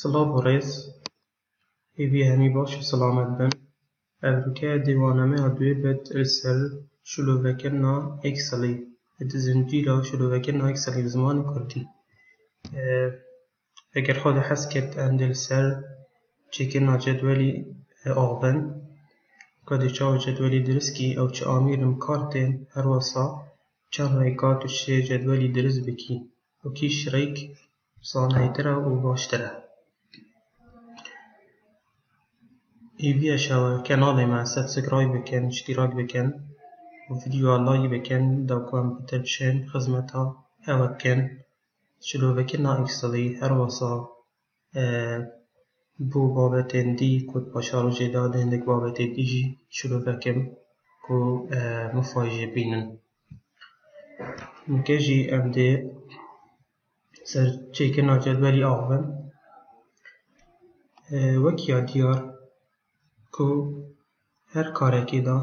سلاف و ڕێز هێوی هەمی باش و سەلامەت بن. ئەڤروکەیە دێوانەمەیە دوێ بێت لەسەر شلۆڤەکردنا ئێکسەڵی زنجیرە شلۆڤەکردنا ئێکسەڵی bi zimanê Kurdî. Eger xwe de hez kert em dê li ser çêkirina cedwelî axivin kadê çawa cedwelî dirîskî ew çi amîrên kar tên her wisa çend rêka tu çê cedwelî dirîst bikî û kîj rêk zaneytir e û baştir e. Hêviya şewe kanalê me subscribe bikin, iştîrak bikin û vîdyoa like bikin da ku em pîtr bişên xizmeta hewe bikin. Şilûvekirina îksalî her wisa bû babetên dî ku paşa rojê de dê hindik babetê dî jî şilûvekim ku mifay jê bînin. Mûkê jî em dê ser çêkirina cedwelî axivin wekiya diyar ku her karekê de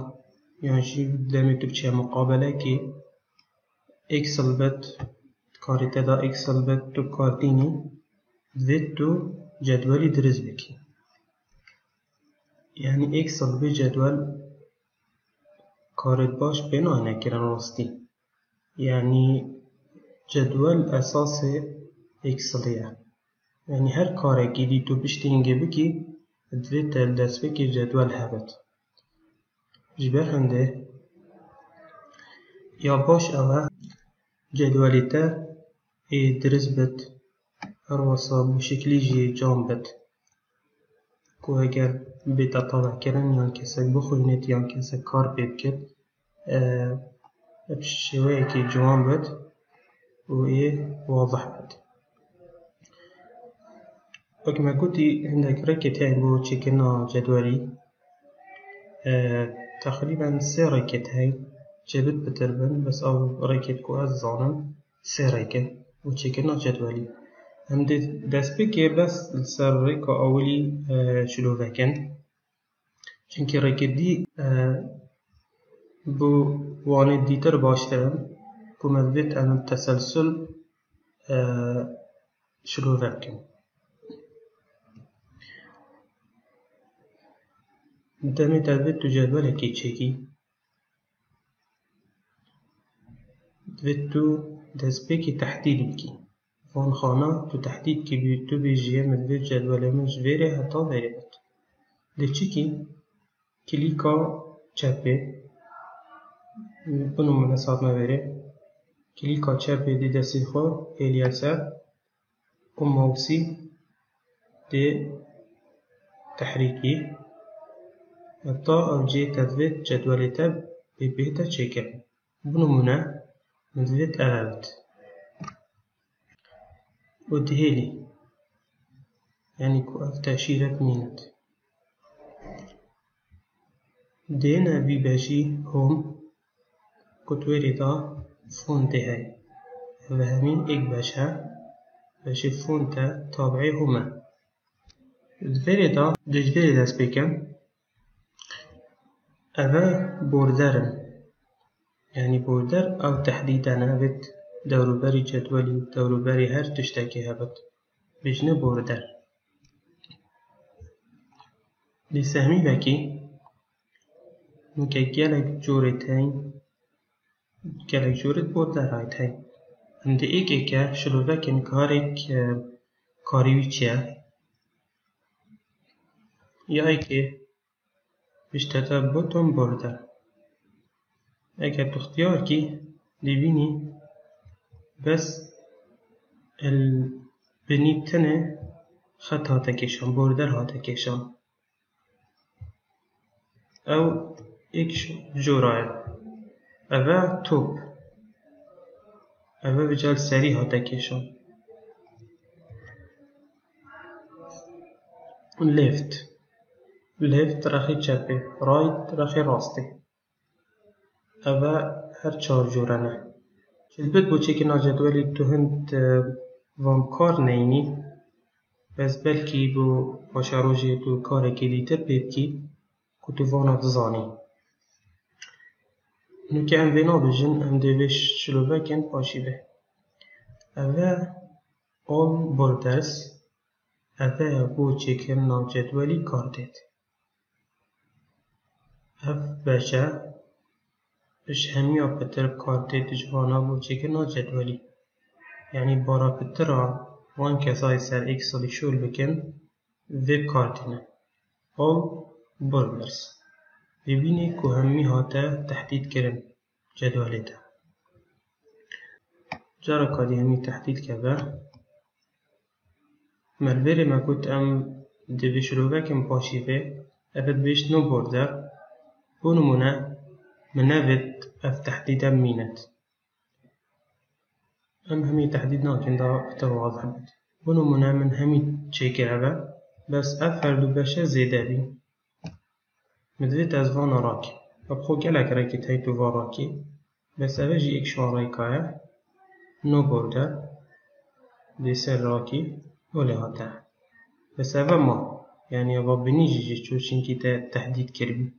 yan jî demê tu biçîye muqabelekê êksel bit karê te de êksel bit tu kar dînî divê tu cedwelî dirîst bikî. Yani êksel bê cedwel karê baş pê nayêne kirin rastî. Yani cedwel esasê êkselî ye. Yani her karekî dî tu piştîngê bikî divê te li destpêkê cedwel hebit. Ji ber hindê ya baş ew e cedwelê te ê dirîst bit her wisa bi şeklî jî cam bit ku eger bêta tavehkirin yan kesek bixwînit yan kesek kar pê bikir bi şêweyekî ciwan bit û ê wadih bit. Wek me gotî hindek rêkê hene bo çêkirina cedwelî teqrîben sê rêkê hene çêbit bitir bin bes ew rêkê ku ez dizanim sê rêk e û çêkirina cedwelî. Em dê destpêkê bes li ser rêka awilî şilûvekin çunkî rêkê dî bi wanê dîtir baştir in ku me divê em bi teselsûl şilûve bikin. Demê te divê tu cedwelekê çêkî divê tu destpêkê tehdîd bikî. Van xana tu tehdîd kibî tu bêjî min divê cedwelê min ji vê re heta verê bit. Lê çikî kilîka çepê binûmîne satme verê kilîka çepê dê destê xwe hêliye ser û mawsî dê tehrîkî heta ew cê te divê cedwelê te pê bêhte çêkirin. Binûmîne min divê ev bit û dihêlî yani ku ev te şîret mînit. Dêne bîbêjî home ku tu wêrê de fontê heye. Ev hemîn êk beş e beşê font e tabî home e. Di vêrê de ji vêrê dest pêkin ev e border in. Yani border ew tehdîden e vêt dewroberî cedwelî dewroberî her tiştekê hebit bêjine border. Lê sehmî vekî mûke gelek corê tên gelek corê borderayê tên. Em dê êkeke şilûvekên karek karî wî çi ye ya êkê piştî te boton border. Eger tu ixtiyar kî dê bînî bes binî tinê xet hate kêşan border hate kêşan. Ew êk jora ye. Ev e top. Ev e bi cel serî hate kêşan. Left. Left rexê çepê right rexê rastî. Ev e her çar jora ne. Çilbit bo çêkirina cedwelê tu hind van kar neyînî bes belkî bo paşa rojê tu karekê dîtir pê bikî ku tu vana dizanî. Nûkê em vê nabêjin em dê vê şilûvekên paşî be. Ev e all borders أفا بو چكرنا جدولي كاردت أف باشا إش هميا بتر كاردت جوانا بو چكرنا جدولي يعني بارا بترا وان كساي سر إكس اللي شول بكن ويب كاردنا أو بوربرز ببيني كو همي هاتا تحديد كرن جدولتا جارا كادي همي تحديد كذا مالبري ما كنت دي بشروبكم باشيفه أفد بيش نو بوردر بونمونا منافد أف تحديدا مينت همي تحديد ناكن دا اكتر واضح بد بونمونا من همي تشيكر أبا بس أف هردو باشا زيدا بي مدفيت أزفانا راكي أبخو كالك راكي تايتو فاراكي بس أفجي إكشوان رايكايا نو بوردر دي سر راكي ولا هاتا بس أفا ما يعني أفا بنيجي جيشو كي تحديد كربي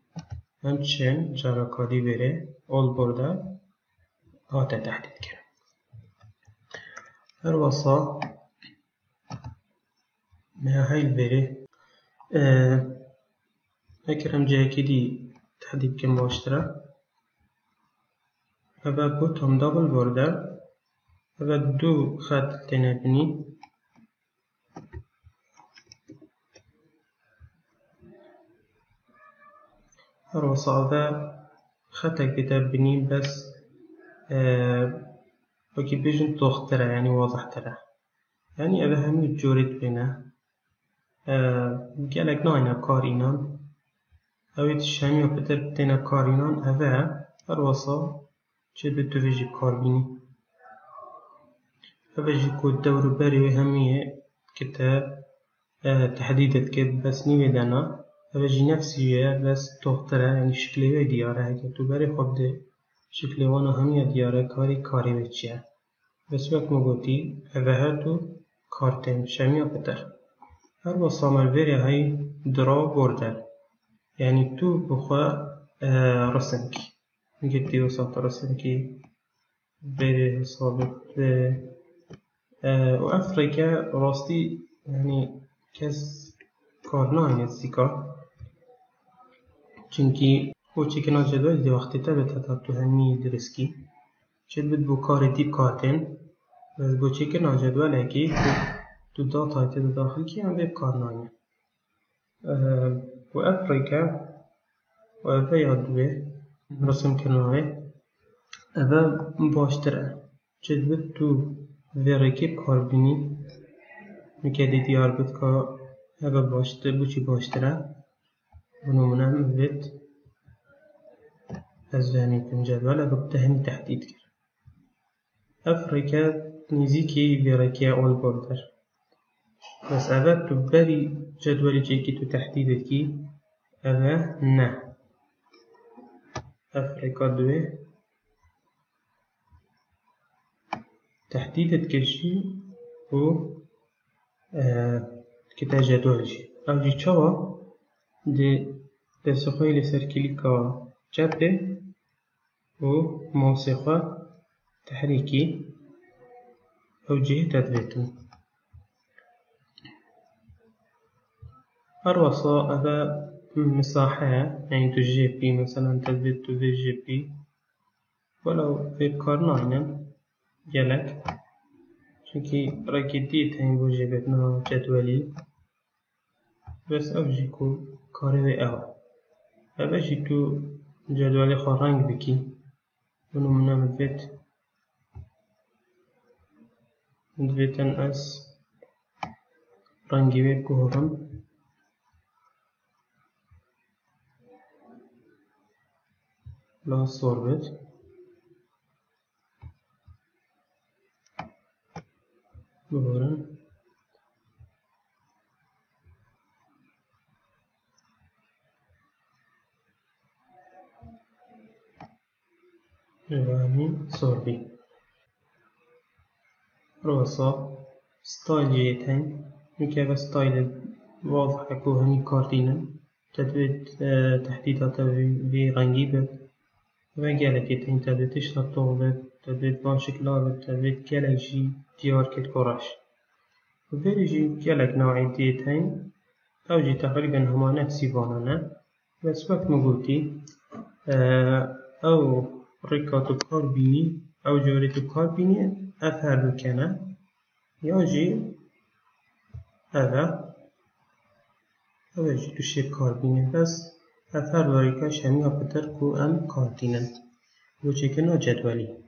همچنین جارا کادی بره اول برده هاتا تحدید کرد هر وصا ما هاي بره اکرم جای کدی تحدید کن باشتره هوا بوتهم دابل برده هوا دو خط تنبنی هر وصا خطك بتبني بس وكي بيجن توخترة يعني واضح ترى يعني أبا همي جوريت بنا قالك ناينا كارينان أويت الشامي وبتر بتنا كارينان أبا هر وصا چه بدو فيجي كاربيني أبا جي كود دور بري همية كتاب تحديدت كد بس نيوي دانا أبجي نفسي بس توختره يعني شكلي دياره هكا تو بري خب ده شكلي وانا همية دياره كاري بچيه بس وقت مگوتي أبهاتو كارتين شامية بتر هر وصا مالفيري هاي درا بوردر يعني تو بخوا رسمكي نجدي وسط رسمكي بري صابت وأفريكا راستي يعني كز کارنای نزدیکا چونکی او چیکنا جدول دی وقتی تا تو همی درسکی چید بود بو کار دیب کارتن بس بو چیکنا جدول اکی تو داتا تید داخل کی هم بیب کارنای و افریکا و اوه یادوه رسم کنوه اوه باشتره چید بود تو ویرکی کار بینی مکدی دیار بود که هذا باشتر بوشي باشترا ونمنا مبت أزاني تنجدول أبقتهني تحديد كر أفريكا نزيكي بيركيا أول بوردر بس أبا تبالي جدولي جيكي تحديدكي أبا نا أفريكا دوي تحديدت كل شيء و كتا جدولجي أو جي چوا دي بسخوي لسر كليكا جبه و موسيقى تحريكي أو جهة تدبيتو أروصا أبا مساحة يعني تو جي بي مثلا تدبيتو في جي بي ولو في كارناينا جالك چونكي راكي ديت هين بو جيبتنا جدولي بس او جيكو كاري او هذا جيتو جدولي خارنج بكي ونو منا مدفيتن اس رنجي بيكو هرم لا صوربت بورن جوامي صوربي روصا ستايل جيتين مكابا ستايل واضح اكو همي كاردينا تدويت تحديدات في رنجي بت وقالك يتين تدويتش نطور بت تدويت بان شكلا بت تدويت كالك جي ديار كت كوراش وفيري جي جالك نوعي ديتين أو جي تقريبا هما نفس سيفانانا بس وقت ما قلتي أو ريكاتو كاربيني أو جوريتو كاربيني أثار كنا يجي هذا جي تشي كاربيني بس أثار ذلك شامي أقدر كو أم كارتينن وشي كنا جدولي